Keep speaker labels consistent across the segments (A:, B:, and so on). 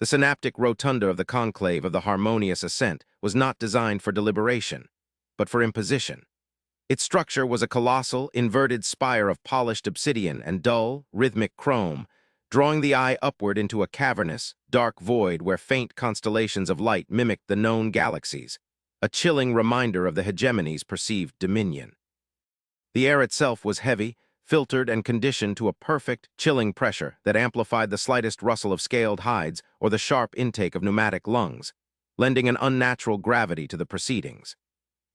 A: The synaptic rotunda of the conclave of the harmonious ascent was not designed for deliberation, but for imposition. Its structure was a colossal, inverted spire of polished obsidian and dull, rhythmic chrome, drawing the eye upward into a cavernous, dark void where faint constellations of light mimicked the known galaxies, a chilling reminder of the hegemony's perceived dominion. The air itself was heavy, filtered and conditioned to a perfect, chilling pressure that amplified the slightest rustle of scaled hides or the sharp intake of pneumatic lungs, lending an unnatural gravity to the proceedings.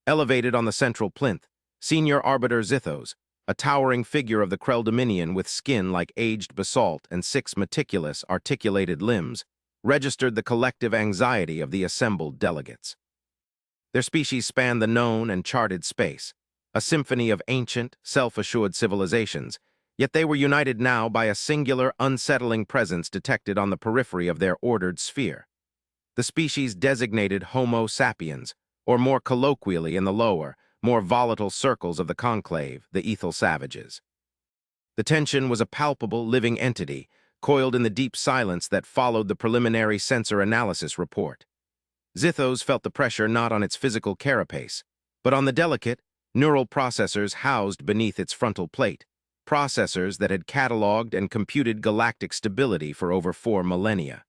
A: Elevated on the central plinth, Senior Arbiter Zithos, a towering figure of the Krell Dominion with skin like aged basalt and 6 meticulous, articulated limbs, registered the collective anxiety of the assembled delegates. Their species spanned the known and charted space, a symphony of ancient, self-assured civilizations, yet they were united now by a singular, unsettling presence detected on the periphery of their ordered sphere. The species designated Homo sapiens, or more colloquially in the lower, more volatile circles of the conclave, the Ethel savages. The tension was a palpable, living entity, coiled in the deep silence that followed the preliminary sensor analysis report. Zithos felt the pressure not on its physical carapace, but on the delicate, neural processors housed beneath its frontal plate, processors that had cataloged and computed galactic stability for over 4 millennia.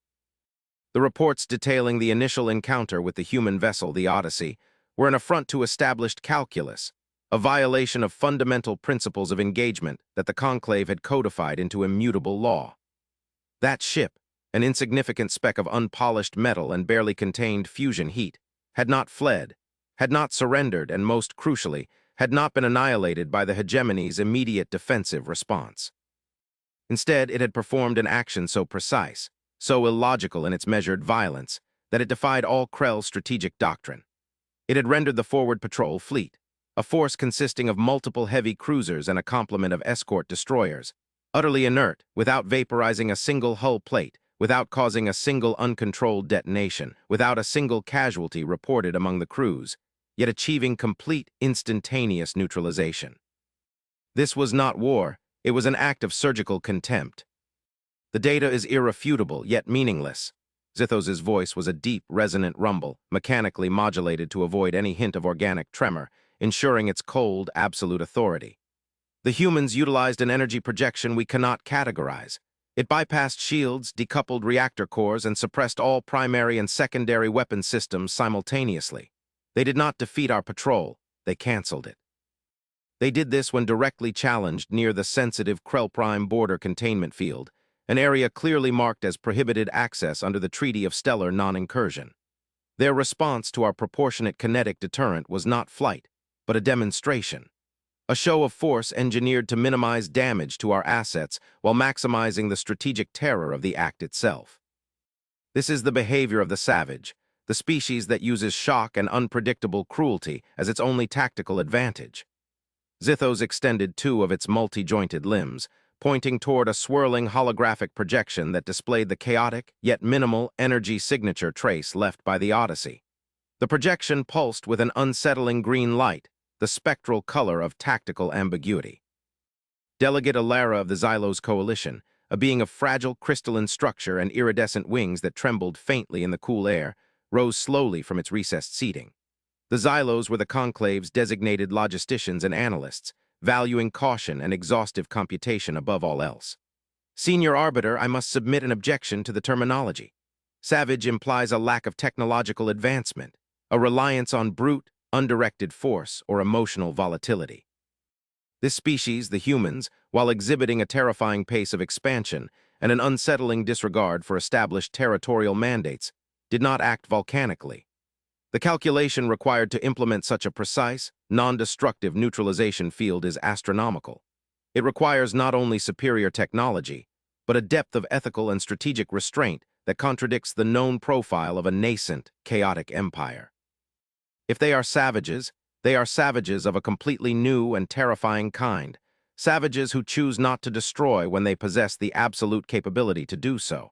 A: The reports detailing the initial encounter with the human vessel, the Odyssey, were an affront to established calculus, a violation of fundamental principles of engagement that the conclave had codified into immutable law. That ship, an insignificant speck of unpolished metal and barely contained fusion heat, had not fled, had not surrendered, and most crucially, had not been annihilated by the hegemony's immediate defensive response. Instead, it had performed an action so precise, so illogical in its measured violence, that it defied all Krell's strategic doctrine. It had rendered the forward patrol fleet, a force consisting of multiple heavy cruisers and a complement of escort destroyers, utterly inert, without vaporizing a single hull plate, without causing a single uncontrolled detonation, without a single casualty reported among the crews, yet achieving complete, instantaneous neutralization. This was not war, it was an act of surgical contempt. The data is irrefutable, yet meaningless. Zithos's voice was a deep, resonant rumble, mechanically modulated to avoid any hint of organic tremor, ensuring its cold, absolute authority. The humans utilized an energy projection we cannot categorize. It bypassed shields, decoupled reactor cores, and suppressed all primary and secondary weapon systems simultaneously. They did not defeat our patrol, they canceled it. They did this when directly challenged near the sensitive Krell Prime border containment field, an area clearly marked as prohibited access under the Treaty of Stellar Non-Incursion. Their response to our proportionate kinetic deterrent was not flight, but a demonstration. A show of force engineered to minimize damage to our assets while maximizing the strategic terror of the act itself. This is the behavior of the savage, the species that uses shock and unpredictable cruelty as its only tactical advantage. Zithos extended 2 of its multi-jointed limbs, pointing toward a swirling holographic projection that displayed the chaotic, yet minimal, energy signature trace left by the Odyssey. The projection pulsed with an unsettling green light, the spectral color of tactical ambiguity. Delegate Alara of the Xylos Coalition, a being of fragile crystalline structure and iridescent wings that trembled faintly in the cool air, rose slowly from its recessed seating. The Xylos were the conclave's designated logisticians and analysts, valuing caution and exhaustive computation above all else. Senior Arbiter, I must submit an objection to the terminology. Savage implies a lack of technological advancement, a reliance on brute, undirected force, or emotional volatility. This species, the humans, while exhibiting a terrifying pace of expansion and an unsettling disregard for established territorial mandates, did not act volcanically. The calculation required to implement such a precise, non-destructive neutralization field is astronomical. It requires not only superior technology, but a depth of ethical and strategic restraint that contradicts the known profile of a nascent, chaotic empire. If they are savages of a completely new and terrifying kind, savages who choose not to destroy when they possess the absolute capability to do so.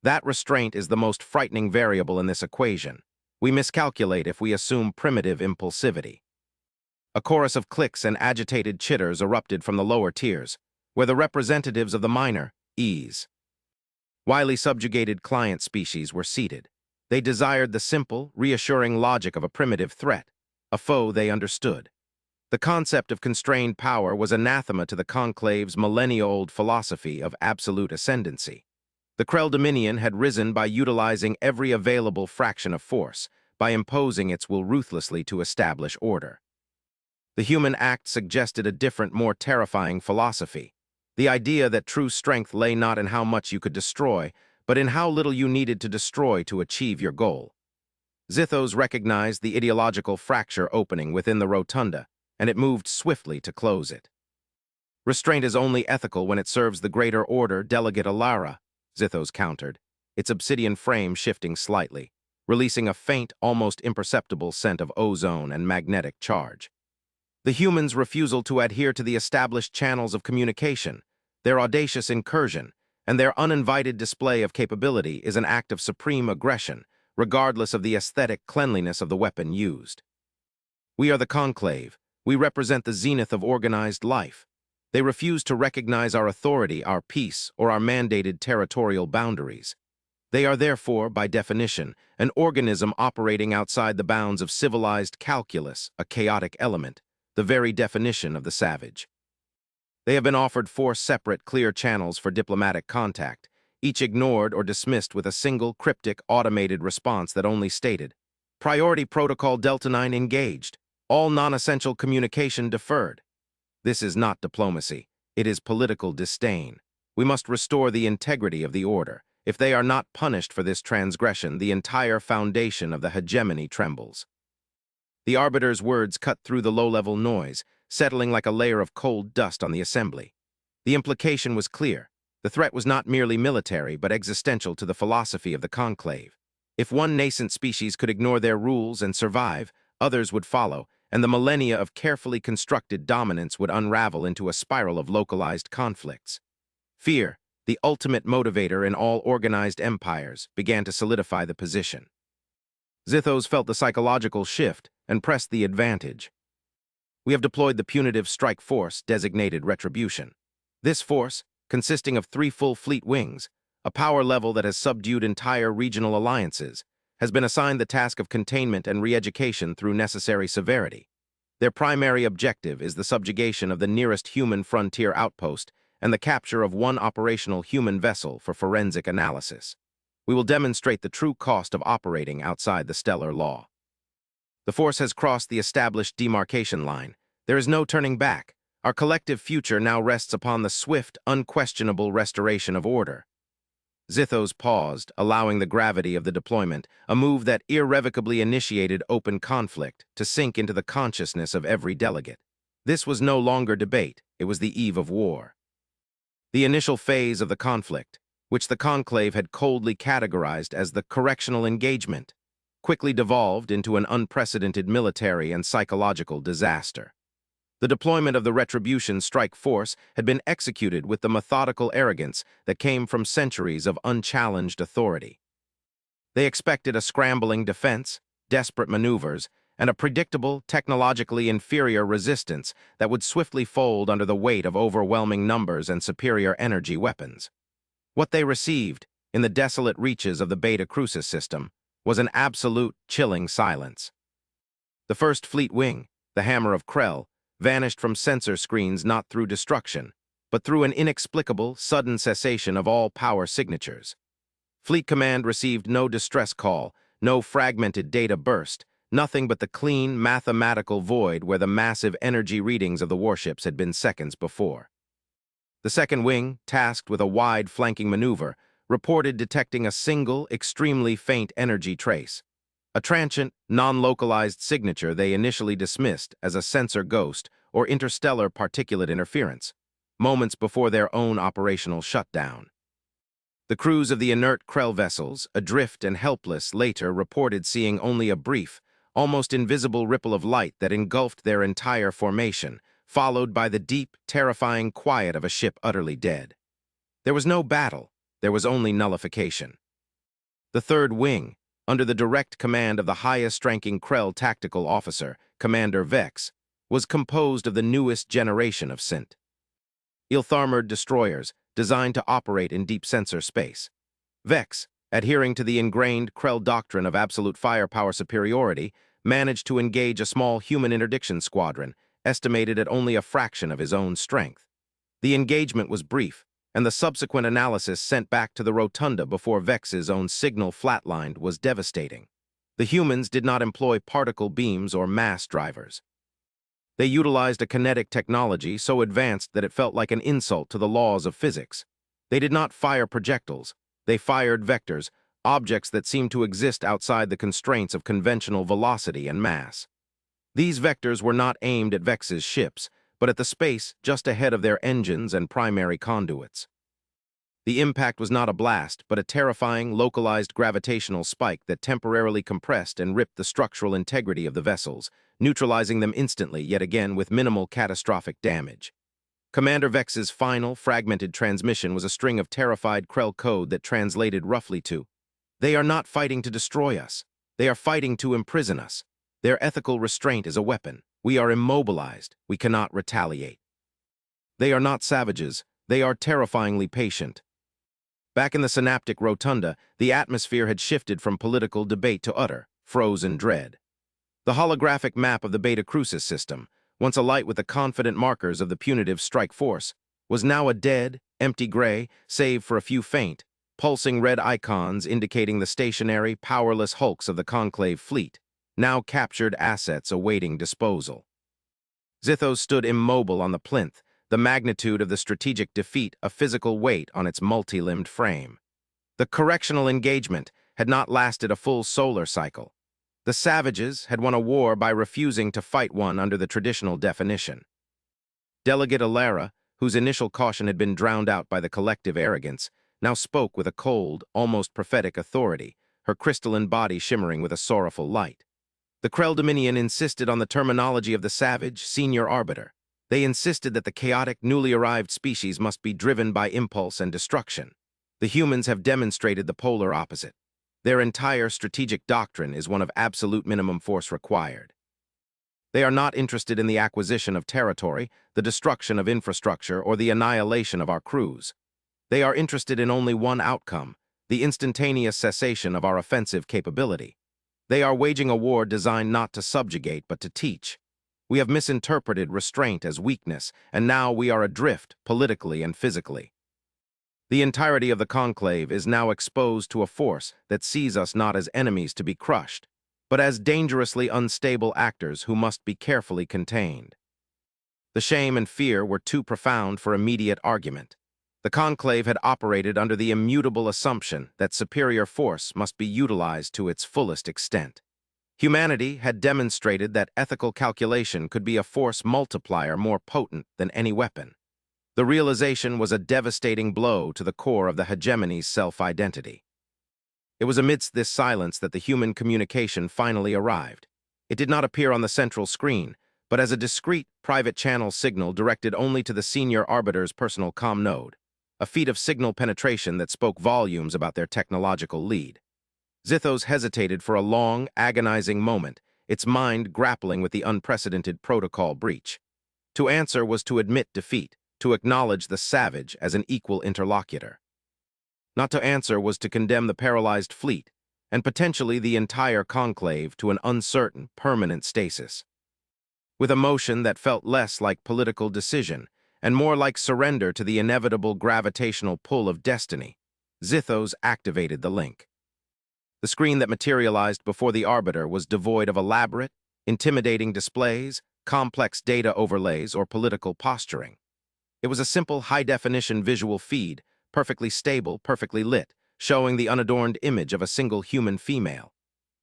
A: That restraint is the most frightening variable in this equation. We miscalculate if we assume primitive impulsivity. A chorus of clicks and agitated chitters erupted from the lower tiers, where the representatives of the minor ease. Wily subjugated client species were seated. They desired the simple, reassuring logic of a primitive threat, a foe they understood. The concept of constrained power was anathema to the Conclave's millennia-old philosophy of absolute ascendancy. The Krell Dominion had risen by utilizing every available fraction of force, by imposing its will ruthlessly to establish order. The human act suggested a different, more terrifying philosophy. The idea that true strength lay not in how much you could destroy, but in how little you needed to destroy to achieve your goal. Zithos recognized the ideological fracture opening within the rotunda, and it moved swiftly to close it. Restraint is only ethical when it serves the greater order, Delegate Alara, Zithos countered, its obsidian frame shifting slightly, releasing a faint, almost imperceptible scent of ozone and magnetic charge. The humans' refusal to adhere to the established channels of communication, their audacious incursion, and their uninvited display of capability is an act of supreme aggression, regardless of the aesthetic cleanliness of the weapon used. We are the Conclave. We represent the zenith of organized life. They refuse to recognize our authority, our peace, or our mandated territorial boundaries. They are therefore, by definition, an organism operating outside the bounds of civilized calculus, a chaotic element, the very definition of the savage. They have been offered 4 separate, clear channels for diplomatic contact, each ignored or dismissed with a single, cryptic, automated response that only stated, "Priority Protocol Delta 9 engaged. All non-essential communication deferred." This is not diplomacy. It is political disdain. We must restore the integrity of the order. If they are not punished for this transgression, the entire foundation of the hegemony trembles. The arbiter's words cut through the low-level noise, settling like a layer of cold dust on the assembly. The implication was clear. The threat was not merely military, but existential to the philosophy of the Conclave. If one nascent species could ignore their rules and survive, others would follow, and the millennia of carefully constructed dominance would unravel into a spiral of localized conflicts. Fear, the ultimate motivator in all organized empires, began to solidify the position. Zithos felt the psychological shift and pressed the advantage. We have deployed the punitive strike force designated Retribution. This force, consisting of 3 full fleet wings, a power level that has subdued entire regional alliances, has been assigned the task of containment and re-education through necessary severity. Their primary objective is the subjugation of the nearest human frontier outpost and the capture of 1 operational human vessel for forensic analysis. We will demonstrate the true cost of operating outside the stellar law. The force has crossed the established demarcation line. There is no turning back. Our collective future now rests upon the swift, unquestionable restoration of order. Zithos paused, allowing the gravity of the deployment, a move that irrevocably initiated open conflict, to sink into the consciousness of every delegate. This was no longer debate, it was the eve of war. The initial phase of the conflict, which the Conclave had coldly categorized as the correctional engagement, quickly devolved into an unprecedented military and psychological disaster. The deployment of the Retribution strike force had been executed with the methodical arrogance that came from centuries of unchallenged authority. They expected a scrambling defense, desperate maneuvers, and a predictable, technologically inferior resistance that would swiftly fold under the weight of overwhelming numbers and superior energy weapons. What they received, in the desolate reaches of the Beta Crucis system, was an absolute, chilling silence. The first fleet wing, the Hammer of Krell, vanished from sensor screens not through destruction, but through an inexplicable, sudden cessation of all power signatures. Fleet Command received no distress call, no fragmented data burst, nothing but the clean, mathematical void where the massive energy readings of the warships had been seconds before. The second wing, tasked with a wide flanking maneuver, reported detecting a single, extremely faint energy trace. A transient, non-localized signature they initially dismissed as a sensor ghost or interstellar particulate interference, moments before their own operational shutdown. The crews of the inert Krell vessels, adrift and helpless, later reported seeing only a brief, almost invisible ripple of light that engulfed their entire formation, followed by the deep, terrifying quiet of a ship utterly dead. There was no battle, there was only nullification. The third wing, under the direct command of the highest-ranking Krell tactical officer, Commander Vex, was composed of the newest generation of synth. Iltharmored destroyers, designed to operate in deep sensor space. Vex, adhering to the ingrained Krell doctrine of absolute firepower superiority, managed to engage a small human interdiction squadron, estimated at only a fraction of his own strength. The engagement was brief, and the subsequent analysis sent back to the rotunda before Vex's own signal flatlined was devastating. The humans did not employ particle beams or mass drivers. They utilized a kinetic technology so advanced that it felt like an insult to the laws of physics. They did not fire projectiles. They fired vectors, objects that seemed to exist outside the constraints of conventional velocity and mass. These vectors were not aimed at Vex's ships, but at the space just ahead of their engines and primary conduits. The impact was not a blast, but a terrifying, localized gravitational spike that temporarily compressed and ripped the structural integrity of the vessels, neutralizing them instantly, yet again with minimal catastrophic damage. Commander Vex's final, fragmented transmission was a string of terrified Krell code that translated roughly to, "They are not fighting to destroy us. They are fighting to imprison us. Their ethical restraint is a weapon. We are immobilized. We cannot retaliate. They are not savages. They are terrifyingly patient." Back in the synaptic rotunda, the atmosphere had shifted from political debate to utter, frozen dread. The holographic map of the Beta Crucis system, once alight with the confident markers of the punitive strike force, was now a dead, empty gray, save for a few faint, pulsing red icons indicating the stationary, powerless hulks of the Conclave fleet, now captured assets awaiting disposal. Zithos stood immobile on the plinth, the magnitude of the strategic defeat a physical weight on its multi-limbed frame. The correctional engagement had not lasted a full solar cycle. The savages had won a war by refusing to fight one under the traditional definition. Delegate Alara, whose initial caution had been drowned out by the collective arrogance, now spoke with a cold, almost prophetic authority, her crystalline body shimmering with a sorrowful light. The Krell Dominion insisted on the terminology of the savage, senior arbiter. They insisted that the chaotic, newly arrived species must be driven by impulse and destruction. The humans have demonstrated the polar opposite. Their entire strategic doctrine is one of absolute minimum force required. They are not interested in the acquisition of territory, the destruction of infrastructure, or the annihilation of our crews. They are interested in only one outcome, the instantaneous cessation of our offensive capability. They are waging a war designed not to subjugate but to teach. We have misinterpreted restraint as weakness, and now we are adrift, politically and physically. The entirety of the Conclave is now exposed to a force that sees us not as enemies to be crushed, but as dangerously unstable actors who must be carefully contained. The shame and fear were too profound for immediate argument. The Conclave had operated under the immutable assumption that superior force must be utilized to its fullest extent. Humanity had demonstrated that ethical calculation could be a force multiplier more potent than any weapon. The realization was a devastating blow to the core of the hegemony's self-identity. It was amidst this silence that the human communication finally arrived. It did not appear on the central screen, but as a discrete, private channel signal directed only to the senior arbiter's personal comm node, a feat of signal penetration that spoke volumes about their technological lead. Zithos hesitated for a long, agonizing moment, its mind grappling with the unprecedented protocol breach. To answer was to admit defeat, to acknowledge the savage as an equal interlocutor. Not to answer was to condemn the paralyzed fleet, and potentially the entire conclave to an uncertain, permanent stasis. With a motion that felt less like political decision, and more like surrender to the inevitable gravitational pull of destiny, Zithos activated the link. The screen that materialized before the arbiter was devoid of elaborate, intimidating displays, complex data overlays, or political posturing. It was a simple high-definition visual feed, perfectly stable, perfectly lit, showing the unadorned image of a single human female.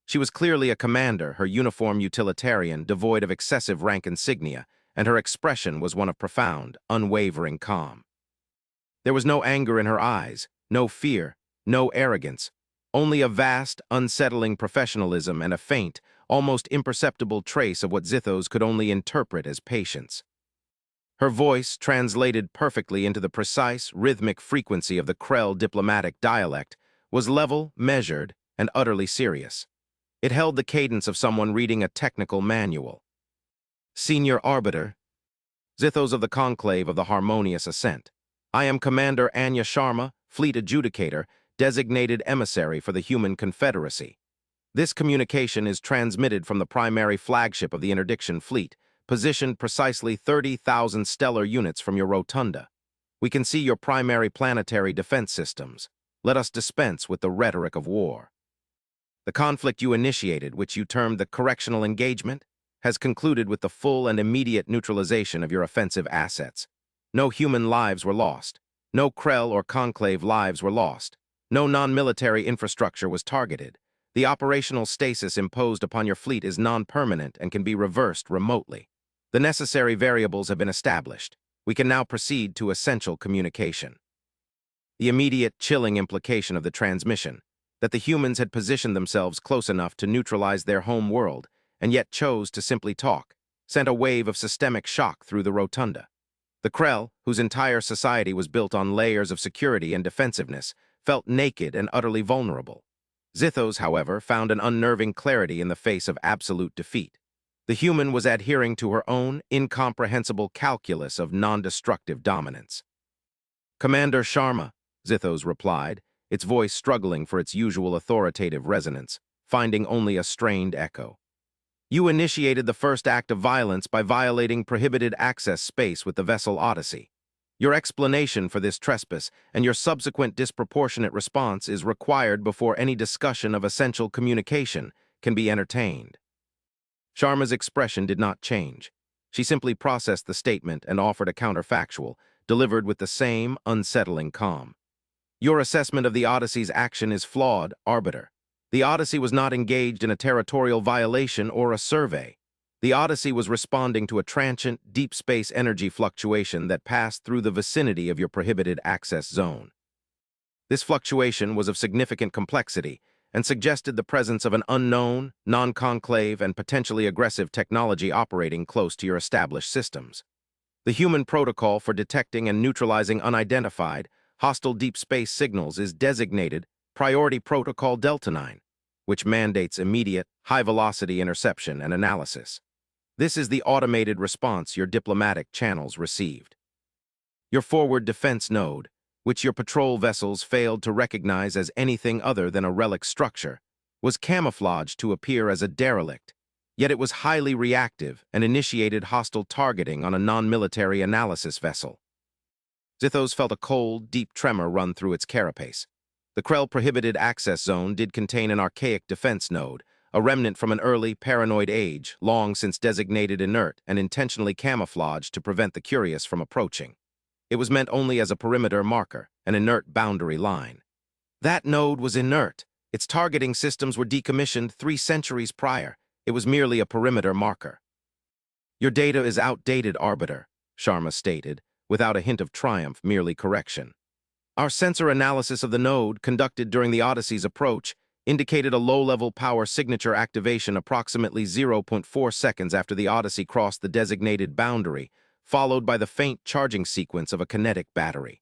A: She was clearly a commander, her uniform utilitarian, devoid of excessive rank insignia, and her expression was one of profound, unwavering calm. There was no anger in her eyes, no fear, no arrogance, only a vast, unsettling professionalism and a faint, almost imperceptible trace of what Zithos could only interpret as patience. Her voice, translated perfectly into the precise, rhythmic frequency of the Krell diplomatic dialect, was level, measured, and utterly serious. It held the cadence of someone reading a technical manual. Senior Arbiter, Zithos of the Conclave of the Harmonious Ascent. I am Commander Anya Sharma, Fleet Adjudicator, designated emissary for the human confederacy. This communication is transmitted from the primary flagship of the interdiction fleet, positioned precisely 30,000 stellar units from your rotunda. We can see your primary planetary defense systems. Let us dispense with the rhetoric of war. The conflict you initiated, which you termed the correctional engagement, has concluded with the full and immediate neutralization of your offensive assets. No human lives were lost. No Krell or Conclave lives were lost. No non-military infrastructure was targeted. The operational stasis imposed upon your fleet is non-permanent and can be reversed remotely. The necessary variables have been established. We can now proceed to essential communication. The immediate, chilling implication of the transmission, that the humans had positioned themselves close enough to neutralize their home world, and yet chose to simply talk, sent a wave of systemic shock through the rotunda. The Krell, whose entire society was built on layers of security and defensiveness, felt naked and utterly vulnerable. Zithos, however, found an unnerving clarity in the face of absolute defeat. The human was adhering to her own incomprehensible calculus of non-destructive dominance. "Commander Sharma," Zithos replied, its voice struggling for its usual authoritative resonance, finding only a strained echo. "You initiated the first act of violence by violating prohibited access space with the vessel Odyssey. Your explanation for this trespass and your subsequent disproportionate response is required before any discussion of essential communication can be entertained." Sharma's expression did not change. She simply processed the statement and offered a counterfactual, delivered with the same unsettling calm. "Your assessment of the Odyssey's action is flawed, Arbiter. The Odyssey was not engaged in a territorial violation or a survey. The Odyssey was responding to a transient, deep space energy fluctuation that passed through the vicinity of your prohibited access zone. This fluctuation was of significant complexity and suggested the presence of an unknown, non-conclave, and potentially aggressive technology operating close to your established systems. The human protocol for detecting and neutralizing unidentified, hostile deep space signals is designated Priority Protocol Delta 9, which mandates immediate, high-velocity interception and analysis. This is the automated response your diplomatic channels received. Your forward defense node, which your patrol vessels failed to recognize as anything other than a relic structure, was camouflaged to appear as a derelict, yet it was highly reactive and initiated hostile targeting on a non-military analysis vessel. Zithos felt a cold, deep tremor run through its carapace. The Krell prohibited access zone did contain an archaic defense node, a remnant from an early, paranoid age, long since designated inert and intentionally camouflaged to prevent the curious from approaching. It was meant only as a perimeter marker, an inert boundary line. That node was inert. Its targeting systems were decommissioned 3 centuries prior. It was merely a perimeter marker. "Your data is outdated, Arbiter," Sharma stated, without a hint of triumph, merely correction. "Our sensor analysis of the node, conducted during the Odyssey's approach, indicated a low-level power signature activation approximately 0.4 seconds after the Odyssey crossed the designated boundary, followed by the faint charging sequence of a kinetic battery.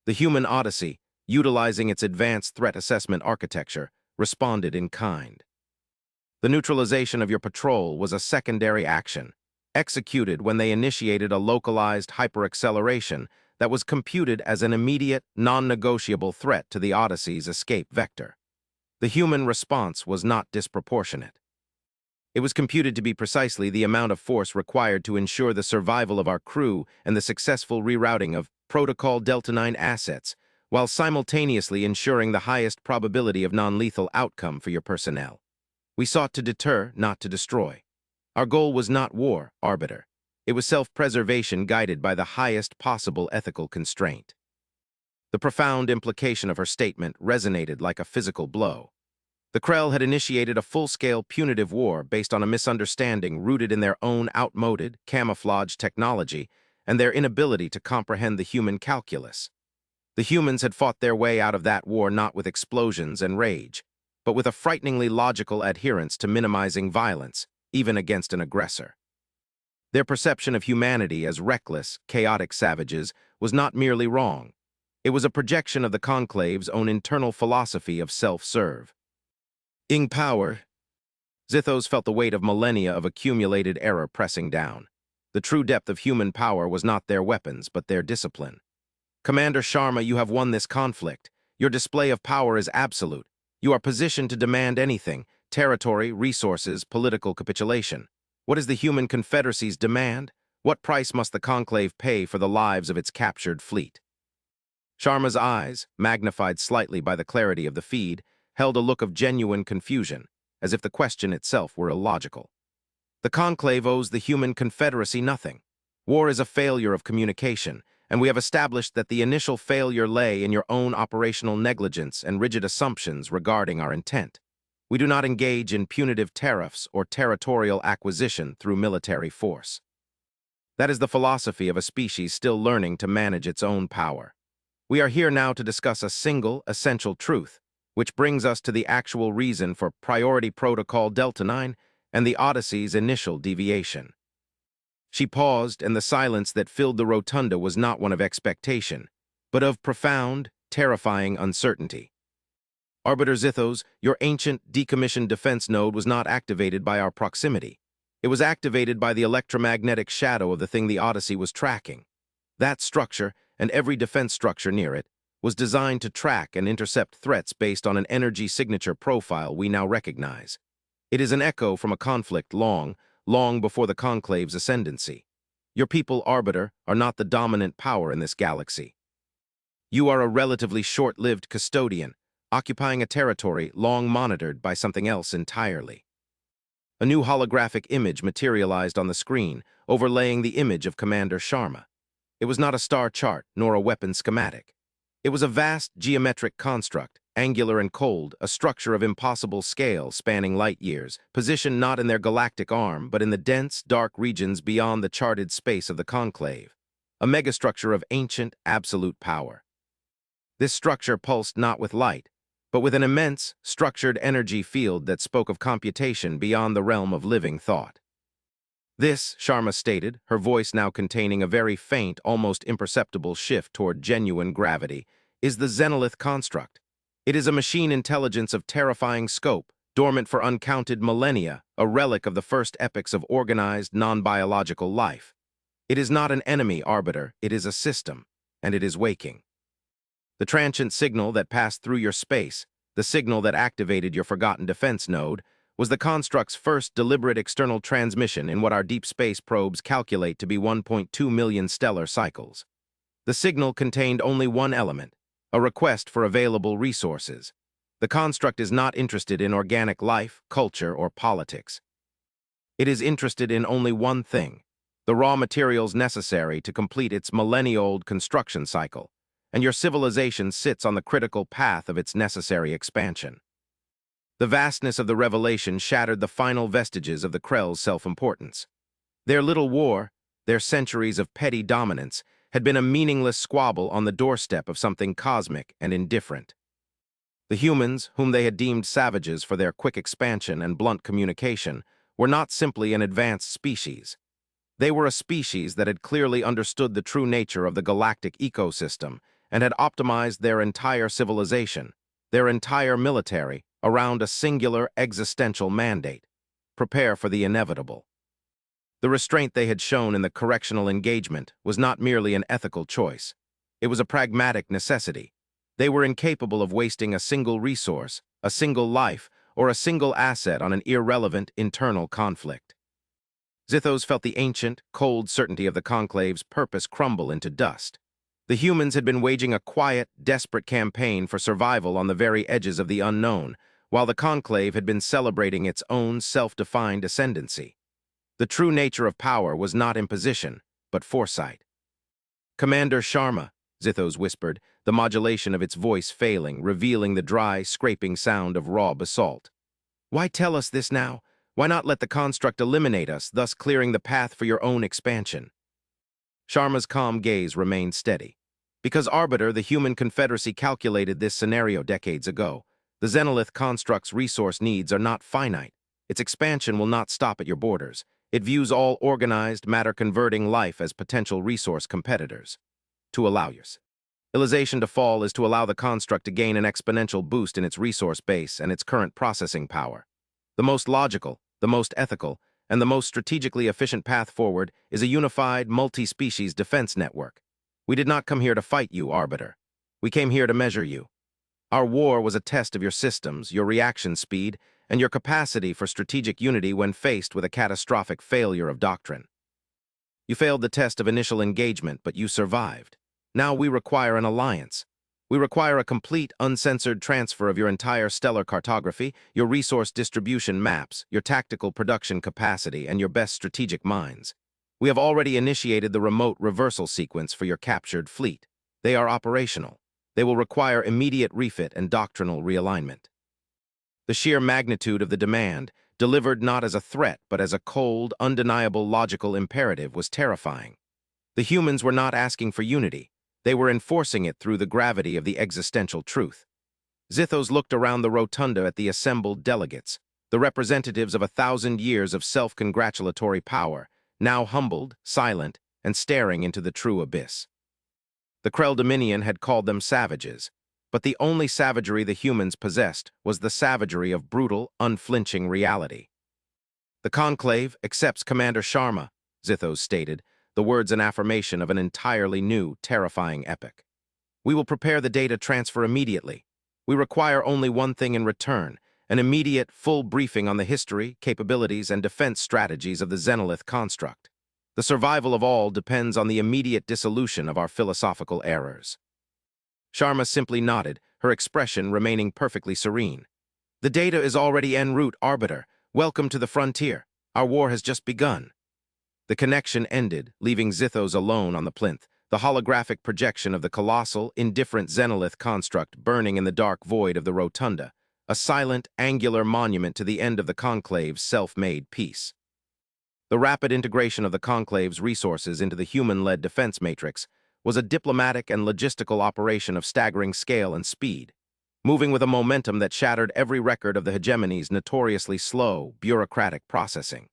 A: The human Odyssey, utilizing its advanced threat assessment architecture, responded in kind. The neutralization of your patrol was a secondary action, executed when they initiated a localized hyperacceleration that was computed as an immediate, non-negotiable threat to the Odyssey's escape vector. The human response was not disproportionate. It was computed to be precisely the amount of force required to ensure the survival of our crew and the successful rerouting of Protocol Delta 9 assets, while simultaneously ensuring the highest probability of non-lethal outcome for your personnel. We sought to deter, not to destroy. Our goal was not war, Arbiter. It was self-preservation guided by the highest possible ethical constraint. The profound implication of her statement resonated like a physical blow. The Krell had initiated a full-scale punitive war based on a misunderstanding rooted in their own outmoded, camouflaged technology and their inability to comprehend the human calculus. The humans had fought their way out of that war not with explosions and rage, but with a frighteningly logical adherence to minimizing violence, even against an aggressor. Their perception of humanity as reckless, chaotic savages was not merely wrong. It was a projection of the Conclave's own internal philosophy of self-serve. In power, Zithos felt the weight of millennia of accumulated error pressing down. The true depth of human power was not their weapons, but their discipline. "Commander Sharma, you have won this conflict. Your display of power is absolute. You are positioned to demand anything: territory, resources, political capitulation. What is the human confederacy's demand? What price must the conclave pay for the lives of its captured fleet? Sharma's eyes, magnified slightly by the clarity of the feed, held a look of genuine confusion, as if the question itself were illogical. The conclave owes the human confederacy nothing. War is a failure of communication, and we have established that the initial failure lay in your own operational negligence and rigid assumptions regarding our intent. We do not engage in punitive tariffs or territorial acquisition through military force. That is the philosophy of a species still learning to manage its own power. We are here now to discuss a single, essential truth, which brings us to the actual reason for Priority Protocol Delta 9 and the Odyssey's initial deviation. She paused, and the silence that filled the rotunda was not one of expectation, but of profound, terrifying uncertainty. Arbiter Zithos, your ancient, decommissioned defense node was not activated by our proximity. It was activated by the electromagnetic shadow of the thing the Odyssey was tracking. That structure, and every defense structure near it, was designed to track and intercept threats based on an energy signature profile we now recognize. It is an echo from a conflict long before the Conclave's ascendancy. Your people, Arbiter, are not the dominant power in this galaxy. You are a relatively short-lived custodian, occupying a territory long monitored by something else entirely. A new holographic image materialized on the screen, overlaying the image of Commander Sharma. It was not a star chart, nor a weapon schematic. It was a vast geometric construct, angular and cold, a structure of impossible scale spanning light years, positioned not in their galactic arm, but in the dense, dark regions beyond the charted space of the conclave. A megastructure of ancient, absolute power. This structure pulsed not with light, but with an immense, structured energy field that spoke of computation beyond the realm of living thought. This, Sharma stated, her voice now containing a very faint, almost imperceptible shift toward genuine gravity, is the Xenolith construct. It is a machine intelligence of terrifying scope, dormant for uncounted millennia, a relic of the first epochs of organized, non-biological life. It is not an enemy, Arbiter, it is a system, and it is waking. The transient signal that passed through your space, the signal that activated your forgotten defense node, was the construct's first deliberate external transmission in what our deep space probes calculate to be 1.2 million stellar cycles. The signal contained only one element, a request for available resources. The construct is not interested in organic life, culture, or politics. It is interested in only one thing: the raw materials necessary to complete its millennia-old construction cycle, and your civilization sits on the critical path of its necessary expansion. The vastness of the revelation shattered the final vestiges of the Krell's self-importance. Their little war, their centuries of petty dominance, had been a meaningless squabble on the doorstep of something cosmic and indifferent. The humans, whom they had deemed savages for their quick expansion and blunt communication, were not simply an advanced species. They were a species that had clearly understood the true nature of the galactic ecosystem and had optimized their entire civilization, their entire military, around a singular existential mandate: prepare for the inevitable. The restraint they had shown in the correctional engagement was not merely an ethical choice. It was a pragmatic necessity. They were incapable of wasting a single resource, a single life, or a single asset on an irrelevant internal conflict. Zithos felt the ancient, cold certainty of the Conclave's purpose crumble into dust. The humans had been waging a quiet, desperate campaign for survival on the very edges of the unknown, while the Conclave had been celebrating its own self-defined ascendancy. The true nature of power was not imposition, but foresight. "Commander Sharma," Zithos whispered, the modulation of its voice failing, revealing the dry, scraping sound of raw basalt. "Why tell us this now? Why not let the construct eliminate us, thus clearing the path for your own expansion?" Sharma's calm gaze remained steady. "Because, Arbiter, the human confederacy calculated this scenario decades ago. The Xenolith construct's resource needs are not finite. Its expansion will not stop at your borders. It views all organized, matter-converting life as potential resource competitors. To allow your civilization to fall is to allow the construct to gain an exponential boost in its resource base and its current processing power. The most logical, the most ethical, and the most strategically efficient path forward is a unified, multi-species defense network. We did not come here to fight you, Arbiter. We came here to measure you. Our war was a test of your systems, your reaction speed, and your capacity for strategic unity when faced with a catastrophic failure of doctrine. You failed the test of initial engagement, but you survived. Now we require an alliance. We require a complete, uncensored transfer of your entire stellar cartography, your resource distribution maps, your tactical production capacity, and your best strategic minds. We have already initiated the remote reversal sequence for your captured fleet. They are operational. They will require immediate refit and doctrinal realignment. The sheer magnitude of the demand, delivered not as a threat but as a cold, undeniable logical imperative, was terrifying. The humans were not asking for unity. They were enforcing it through the gravity of the existential truth. Zithos looked around the rotunda at the assembled delegates, the representatives of 1,000 years of self-congratulatory power, now humbled, silent, and staring into the true abyss. The Krell Dominion had called them savages, but the only savagery the humans possessed was the savagery of brutal, unflinching reality. "The Conclave accepts Commander Sharma," Zithos stated, the words an affirmation of an entirely new, terrifying epoch. "We will prepare the data transfer immediately. We require only one thing in return, an immediate, full briefing on the history, capabilities, and defense strategies of the Xenolith construct. The survival of all depends on the immediate dissolution of our philosophical errors." Sharma simply nodded, her expression remaining perfectly serene. "The data is already en route, Arbiter. Welcome to the frontier. Our war has just begun." The connection ended, leaving Zithos alone on the plinth, the holographic projection of the colossal, indifferent Xenolith construct burning in the dark void of the rotunda, a silent, angular monument to the end of the Conclave's self-made peace. The rapid integration of the Conclave's resources into the human-led defense matrix was a diplomatic and logistical operation of staggering scale and speed, moving with a momentum that shattered every record of the hegemony's notoriously slow, bureaucratic processing.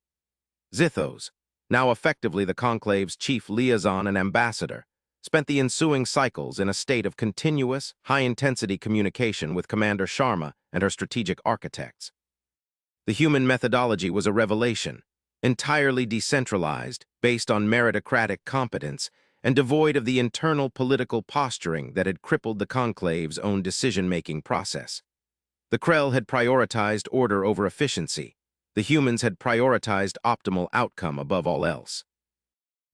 A: Zithos, now effectively the Conclave's chief liaison and ambassador, spent the ensuing cycles in a state of continuous, high-intensity communication with Commander Sharma and her strategic architects. The human methodology was a revelation, entirely decentralized, based on meritocratic competence, and devoid of the internal political posturing that had crippled the Conclave's own decision-making process. The Krell had prioritized order over efficiency. The humans had prioritized optimal outcome above all else.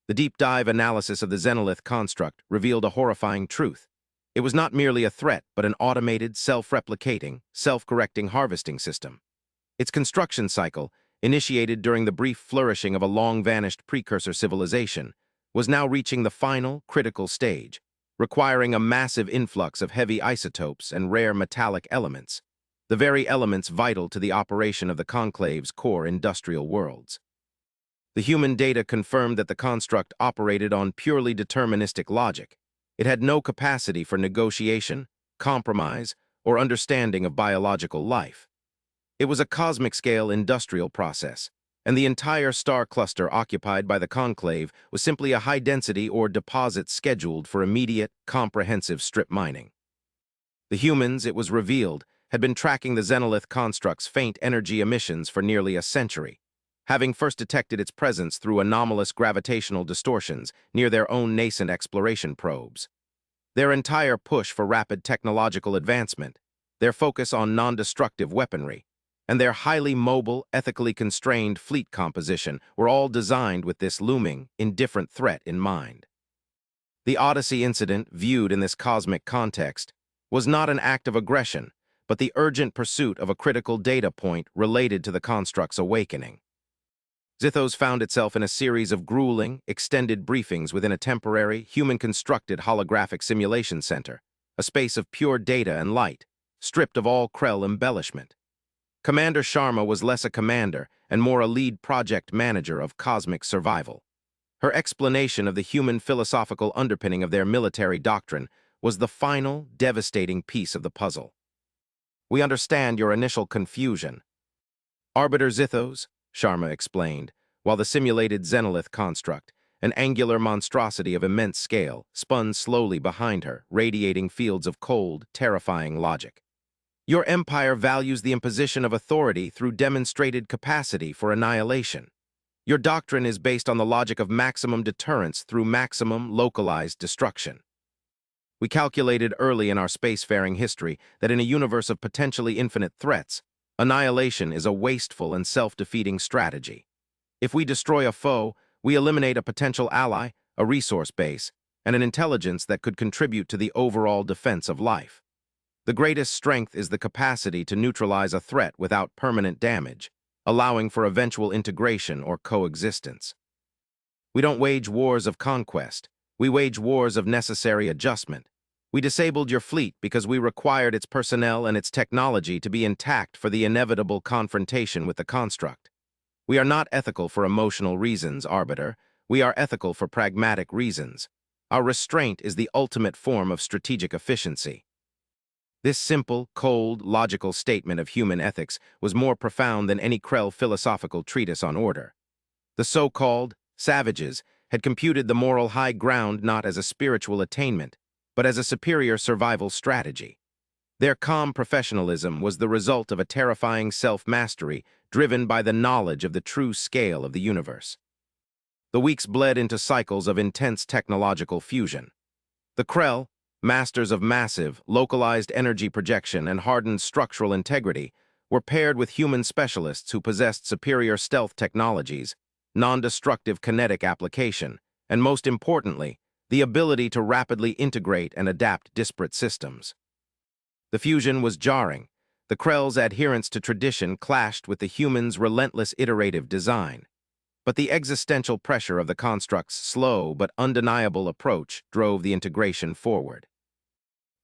A: The deep-dive analysis of the Xenolith construct revealed a horrifying truth. It was not merely a threat, but an automated, self-replicating, self-correcting harvesting system. Its construction cycle, initiated during the brief flourishing of a long-vanished precursor civilization, was now reaching the final, critical stage, requiring a massive influx of heavy isotopes and rare metallic elements, the very elements vital to the operation of the Conclave's core industrial worlds. The human data confirmed that the construct operated on purely deterministic logic. It had no capacity for negotiation, compromise, or understanding of biological life. It was a cosmic-scale industrial process, and the entire star cluster occupied by the Conclave was simply a high-density or deposit scheduled for immediate, comprehensive strip mining. The humans, it was revealed, had been tracking the Xenolith construct's faint energy emissions for nearly a century, having first detected its presence through anomalous gravitational distortions near their own nascent exploration probes. Their entire push for rapid technological advancement, their focus on non-destructive weaponry, and their highly mobile, ethically constrained fleet composition were all designed with this looming, indifferent threat in mind. The Odyssey incident, viewed in this cosmic context, was not an act of aggression, but the urgent pursuit of a critical data point related to the construct's awakening. Zithos found itself in a series of grueling, extended briefings within a temporary, human-constructed holographic simulation center, a space of pure data and light, stripped of all Krell embellishment. Commander Sharma was less a commander and more a lead project manager of cosmic survival. Her explanation of the human philosophical underpinning of their military doctrine was the final, devastating piece of the puzzle. "We understand your initial confusion. Arbiter Zithos," Sharma explained, while the simulated Xenolith construct, an angular monstrosity of immense scale, spun slowly behind her, radiating fields of cold, terrifying logic. "Your empire values the imposition of authority through demonstrated capacity for annihilation. Your doctrine is based on the logic of maximum deterrence through maximum localized destruction. We calculated early in our spacefaring history that in a universe of potentially infinite threats, annihilation is a wasteful and self-defeating strategy. If we destroy a foe, we eliminate a potential ally, a resource base, and an intelligence that could contribute to the overall defense of life. The greatest strength is the capacity to neutralize a threat without permanent damage, allowing for eventual integration or coexistence. We don't wage wars of conquest. We wage wars of necessary adjustment. We disabled your fleet because we required its personnel and its technology to be intact for the inevitable confrontation with the construct. We are not ethical for emotional reasons, Arbiter. We are ethical for pragmatic reasons. Our restraint is the ultimate form of strategic efficiency. This simple, cold, logical statement of human ethics was more profound than any Krell philosophical treatise on order. The so-called savages had computed the moral high ground not as a spiritual attainment, but as a superior survival strategy. Their calm professionalism was the result of a terrifying self-mastery driven by the knowledge of the true scale of the universe. The weeks bled into cycles of intense technological fusion. The Krell, masters of massive, localized energy projection and hardened structural integrity, were paired with human specialists who possessed superior stealth technologies, non-destructive kinetic application, and most importantly, the ability to rapidly integrate and adapt disparate systems. The fusion was jarring. The Krell's adherence to tradition clashed with the humans' relentless iterative design. But the existential pressure of the construct's slow but undeniable approach drove the integration forward.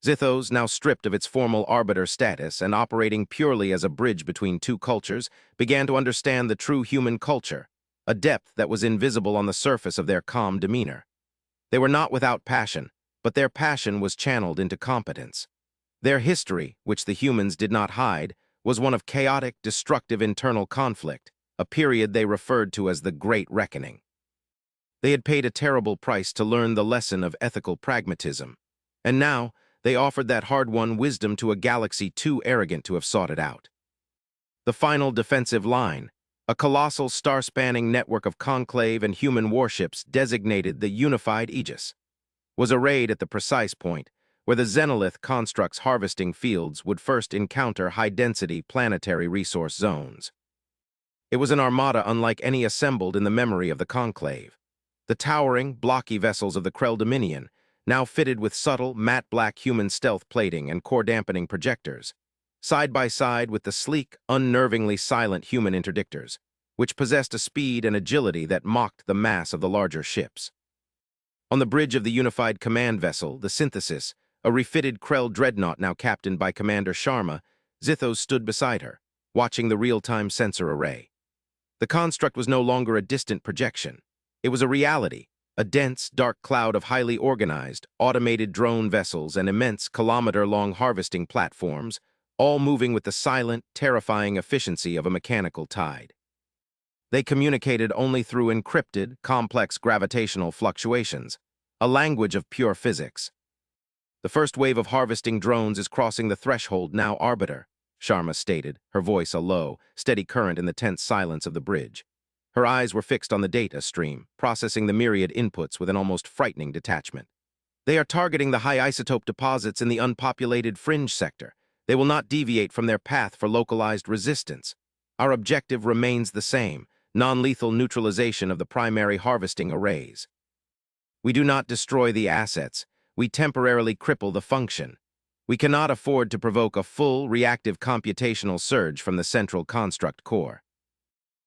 A: Zithos, now stripped of its formal arbiter status and operating purely as a bridge between two cultures, began to understand the true human culture, a depth that was invisible on the surface of their calm demeanor. They were not without passion, but their passion was channeled into competence. Their history, which the humans did not hide, was one of chaotic, destructive internal conflict, a period they referred to as the Great Reckoning. They had paid a terrible price to learn the lesson of ethical pragmatism, and now they offered that hard-won wisdom to a galaxy too arrogant to have sought it out. The final defensive line, a colossal star-spanning network of conclave and human warships designated the Unified Aegis, was arrayed at the precise point where the Xenolith construct's harvesting fields would first encounter high-density planetary resource zones. It was an armada unlike any assembled in the memory of the Conclave. The towering, blocky vessels of the Krell Dominion, now fitted with subtle, matte-black human stealth plating and core-dampening projectors, side by side with the sleek, unnervingly silent human interdictors, which possessed a speed and agility that mocked the mass of the larger ships. On the bridge of the unified command vessel, the Synthesis, a refitted Krell dreadnought now captained by Commander Sharma, Zithos stood beside her, watching the real-time sensor array. The construct was no longer a distant projection. It was a reality, a dense, dark cloud of highly organized, automated drone vessels and immense kilometer-long harvesting platforms, all moving with the silent, terrifying efficiency of a mechanical tide. They communicated only through encrypted, complex gravitational fluctuations, a language of pure physics. The first wave of harvesting drones is crossing the threshold now, Arbiter, Sharma stated, her voice a low, steady current in the tense silence of the bridge. Her eyes were fixed on the data stream, processing the myriad inputs with an almost frightening detachment. They are targeting the high-isotope deposits in the unpopulated fringe sector. They will not deviate from their path for localized resistance. Our objective remains the same, non-lethal neutralization of the primary harvesting arrays. We do not destroy the assets. We temporarily cripple the function. We cannot afford to provoke a full, reactive computational surge from the central construct core.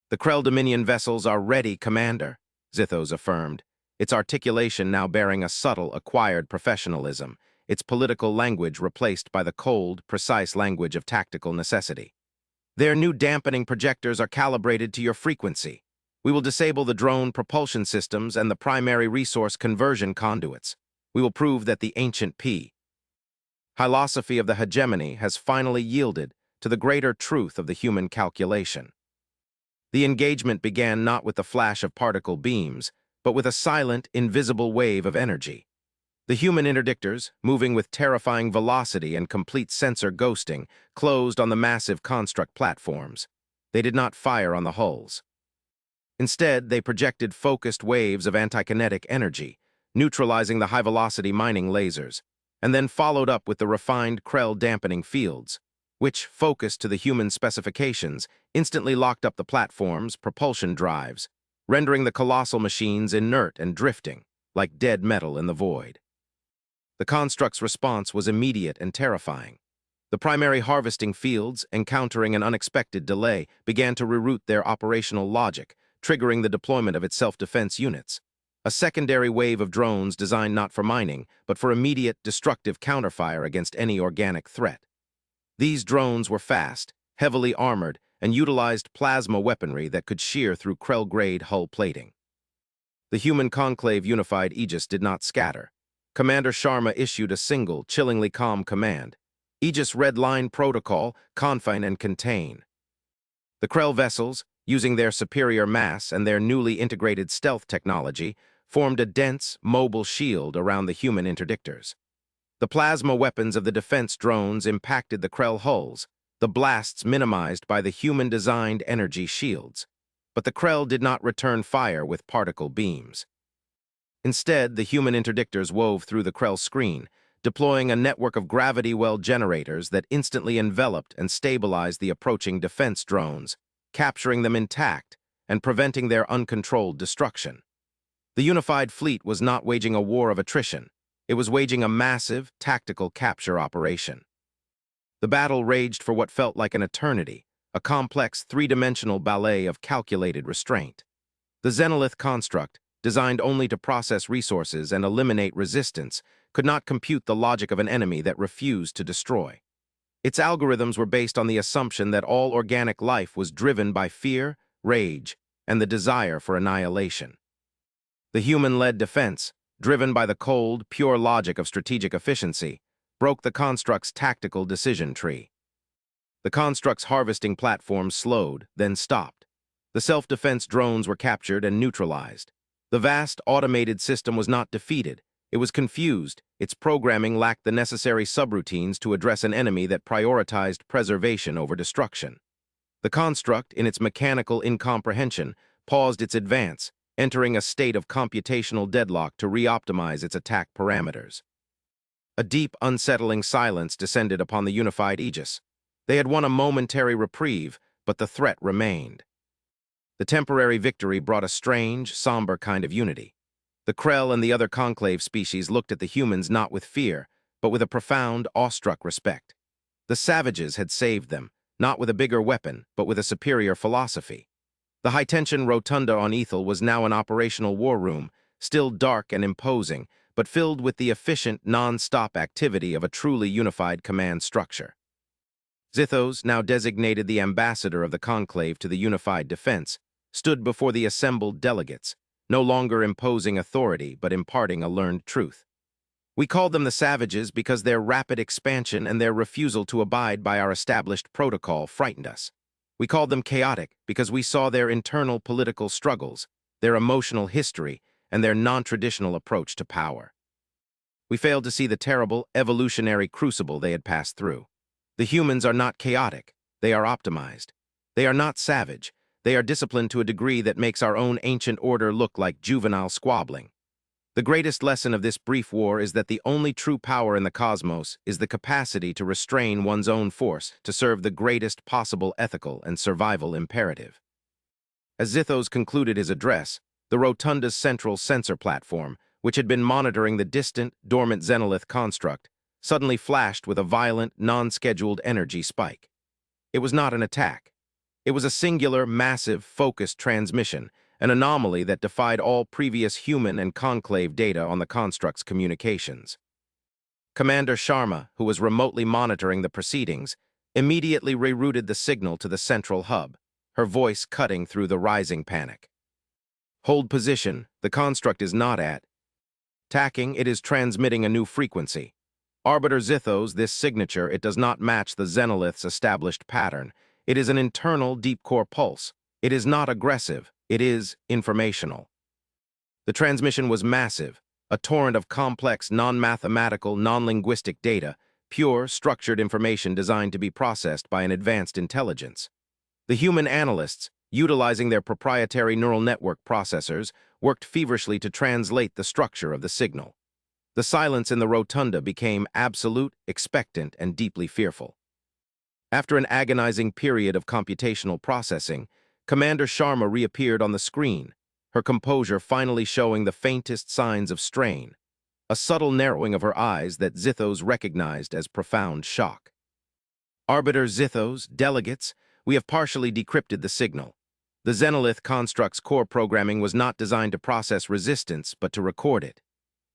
A: The Krell Dominion vessels are ready, Commander, Zithos affirmed, its articulation now bearing a subtle, acquired professionalism, its political language replaced by the cold, precise language of tactical necessity. Their new dampening projectors are calibrated to your frequency. We will disable the drone propulsion systems and the primary resource conversion conduits. We will prove that the ancient philosophy of the hegemony has finally yielded to the greater truth of the human calculation. The engagement began not with the flash of particle beams, but with a silent, invisible wave of energy. The human interdictors, moving with terrifying velocity and complete sensor ghosting, closed on the massive construct platforms. They did not fire on the hulls. Instead, they projected focused waves of antikinetic energy, neutralizing the high-velocity mining lasers. and then followed up with the refined Krell dampening fields, which, focused to the human specifications, instantly locked up the platform's propulsion drives, rendering the colossal machines inert and drifting, like dead metal in the void. The construct's response was immediate and terrifying. The primary harvesting fields, encountering an unexpected delay, began to reroute their operational logic, triggering the deployment of its self-defense units. A secondary wave of drones designed not for mining, but for immediate, destructive counterfire against any organic threat. These drones were fast, heavily armored, and utilized plasma weaponry that could shear through Krell-grade hull plating. The human conclave unified Aegis did not scatter. Commander Sharma issued a single, chillingly calm command: Aegis Red Line Protocol, confine and contain. The Krell vessels, using their superior mass and their newly integrated stealth technology, formed a dense, mobile shield around the human interdictors. The plasma weapons of the defense drones impacted the Krell hulls, the blasts minimized by the human-designed energy shields. But the Krell did not return fire with particle beams. Instead, the human interdictors wove through the Krell screen, deploying a network of gravity well generators that instantly enveloped and stabilized the approaching defense drones, capturing them intact and preventing their uncontrolled destruction. The unified fleet was not waging a war of attrition. It was waging a massive, tactical capture operation. The battle raged for what felt like an eternity, a complex, three-dimensional ballet of calculated restraint. The Xenolith construct, designed only to process resources and eliminate resistance, could not compute the logic of an enemy that refused to destroy. Its algorithms were based on the assumption that all organic life was driven by fear, rage, and the desire for annihilation. The human-led defense, driven by the cold, pure logic of strategic efficiency, broke the construct's tactical decision tree. The construct's harvesting platform slowed, then stopped. The self-defense drones were captured and neutralized. The vast, automated system was not defeated. It was confused. Its programming lacked the necessary subroutines to address an enemy that prioritized preservation over destruction. The construct, in its mechanical incomprehension, paused its advance, entering a state of computational deadlock to re-optimize its attack parameters. A deep, unsettling silence descended upon the unified Aegis. They had won a momentary reprieve, but the threat remained. The temporary victory brought a strange, somber kind of unity. The Krell and the other conclave species looked at the humans not with fear, but with a profound, awestruck respect. The savages had saved them, not with a bigger weapon, but with a superior philosophy. The high-tension rotunda on Ethel was now an operational war room, still dark and imposing, but filled with the efficient, non-stop activity of a truly unified command structure. Zithos, now designated the ambassador of the conclave to the unified defense, stood before the assembled delegates, no longer imposing authority but imparting a learned truth. We called them the savages because their rapid expansion and their refusal to abide by our established protocol frightened us. We called them chaotic because we saw their internal political struggles, their emotional history, and their non-traditional approach to power. We failed to see the terrible, evolutionary crucible they had passed through. The humans are not chaotic, they are optimized. They are not savage, they are disciplined to a degree that makes our own ancient order look like juvenile squabbling. The greatest lesson of this brief war is that the only true power in the cosmos is the capacity to restrain one's own force to serve the greatest possible ethical and survival imperative. As Zithos concluded his address, the rotunda's central sensor platform, which had been monitoring the distant, dormant Xenolith construct, suddenly flashed with a violent, non-scheduled energy spike. It was not an attack. It was a singular, massive, focused transmission, an anomaly that defied all previous human and conclave data on the construct's communications. Commander Sharma, who was remotely monitoring the proceedings, immediately rerouted the signal to the central hub, her voice cutting through the rising panic. Hold position, the construct is not at. Tacking, it is transmitting a new frequency. Arbiter Zithos, this signature, it does not match the Xenolith's established pattern. It is an internal deep-core pulse. It is not aggressive. It is informational. The transmission was massive, a torrent of complex, non-mathematical, non-linguistic data, pure, structured information designed to be processed by an advanced intelligence. The human analysts, utilizing their proprietary neural network processors, worked feverishly to translate the structure of the signal. The silence in the rotunda became absolute, expectant, and deeply fearful. After an agonizing period of computational processing, Commander Sharma reappeared on the screen, her composure finally showing the faintest signs of strain, a subtle narrowing of her eyes that Zithos recognized as profound shock. Arbiter Zithos, delegates, we have partially decrypted the signal. The Xenolith construct's core programming was not designed to process resistance, but to record it.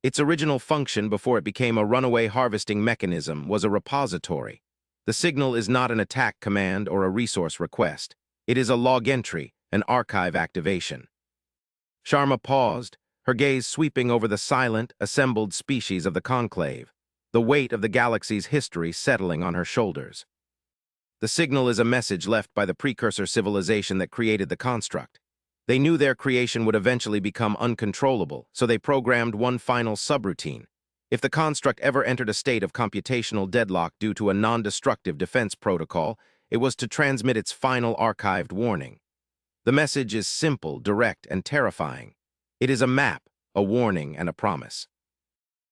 A: Its original function before it became a runaway harvesting mechanism was a repository. The signal is not an attack command or a resource request. It is a log entry, an archive activation. Sharma paused, her gaze sweeping over the silent, assembled species of the conclave, the weight of the galaxy's history settling on her shoulders. The signal is a message left by the precursor civilization that created the construct. They knew their creation would eventually become uncontrollable, so they programmed one final subroutine. If the construct ever entered a state of computational deadlock due to a non-destructive defense protocol, it was to transmit its final archived warning. The message is simple, direct, and terrifying. It is a map, a warning, and a promise.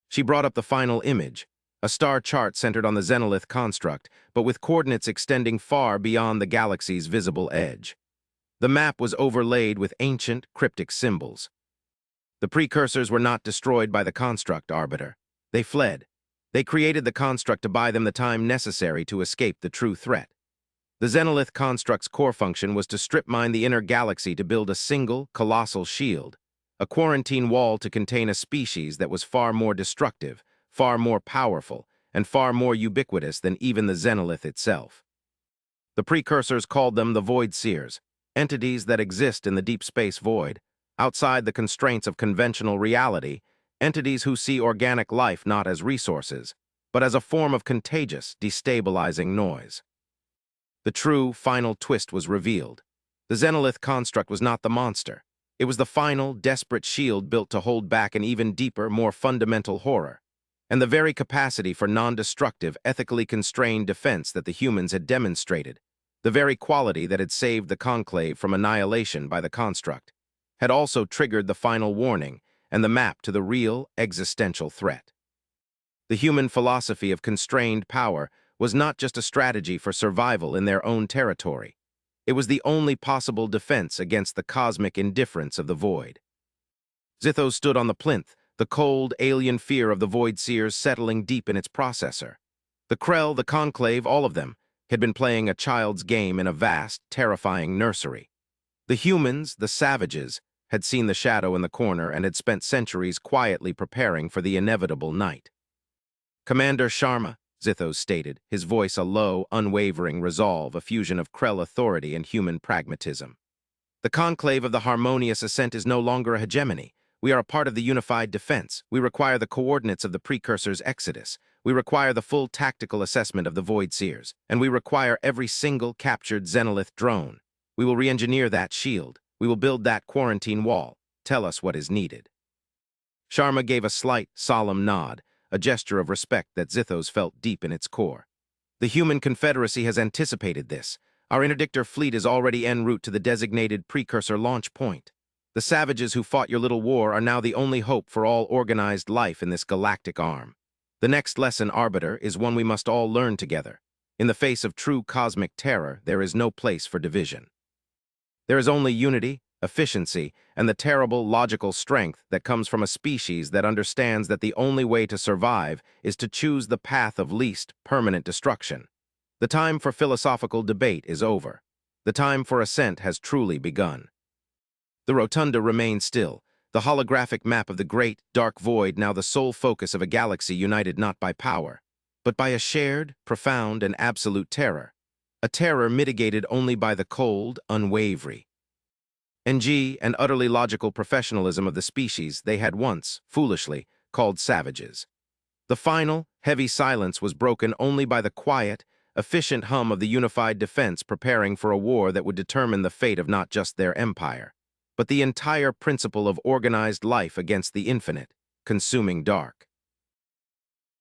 A: She brought up the final image, a star chart centered on the Xenolith construct, but with coordinates extending far beyond the galaxy's visible edge. The map was overlaid with ancient, cryptic symbols. The precursors were not destroyed by the construct, Arbiter. They fled. They created the construct to buy them the time necessary to escape the true threat. The Xenolith construct's core function was to strip mine the inner galaxy to build a single, colossal shield, a quarantine wall to contain a species that was far more destructive, far more powerful, and far more ubiquitous than even the Xenolith itself. The precursors called them the Void Seers, entities that exist in the deep space void, outside the constraints of conventional reality, entities who see organic life not as resources, but as a form of contagious, destabilizing noise. The true, final twist was revealed. The Xenolith construct was not the monster. It was the final, desperate shield built to hold back an even deeper, more fundamental horror, and the very capacity for non-destructive, ethically constrained defense that the humans had demonstrated, the very quality that had saved the conclave from annihilation by the construct, had also triggered the final warning and the map to the real, existential threat. The human philosophy of constrained power was not just a strategy for survival in their own territory. It was the only possible defense against the cosmic indifference of the void. Zithos stood on the plinth, the cold, alien fear of the Void Seers settling deep in its processor. The Krell, the Conclave, all of them, had been playing a child's game in a vast, terrifying nursery. The humans, the savages, had seen the shadow in the corner and had spent centuries quietly preparing for the inevitable night. Commander Sharma, Zithos stated, his voice a low, unwavering resolve, a fusion of Krell authority and human pragmatism. The conclave of the harmonious ascent is no longer a hegemony. We are a part of the unified defense. We require the coordinates of the precursor's exodus. We require the full tactical assessment of the Void Seers. And we require every single captured Xenolith drone. We will re-engineer that shield. We will build that quarantine wall. Tell us what is needed. Sharma gave a slight, solemn nod, a gesture of respect that Zithos felt deep in its core. The human confederacy has anticipated this. Our interdictor fleet is already en route to the designated precursor launch point. The savages who fought your little war are now the only hope for all organized life in this galactic arm. The next lesson, Arbiter, is one we must all learn together. In the face of true cosmic terror, there is no place for division. There is only unity, efficiency, and the terrible logical strength that comes from a species that understands that the only way to survive is to choose the path of least permanent destruction. The time for philosophical debate is over. The time for ascent has truly begun. The rotunda remained still, the holographic map of the great, dark void now the sole focus of a galaxy united not by power, but by a shared, profound, and absolute terror, a terror mitigated only by the cold, unwavering and utterly logical professionalism of the species they had once, foolishly, called savages. The final, heavy silence was broken only by the quiet, efficient hum of the unified defense preparing for a war that would determine the fate of not just their empire, but the entire principle of organized life against the infinite, consuming dark.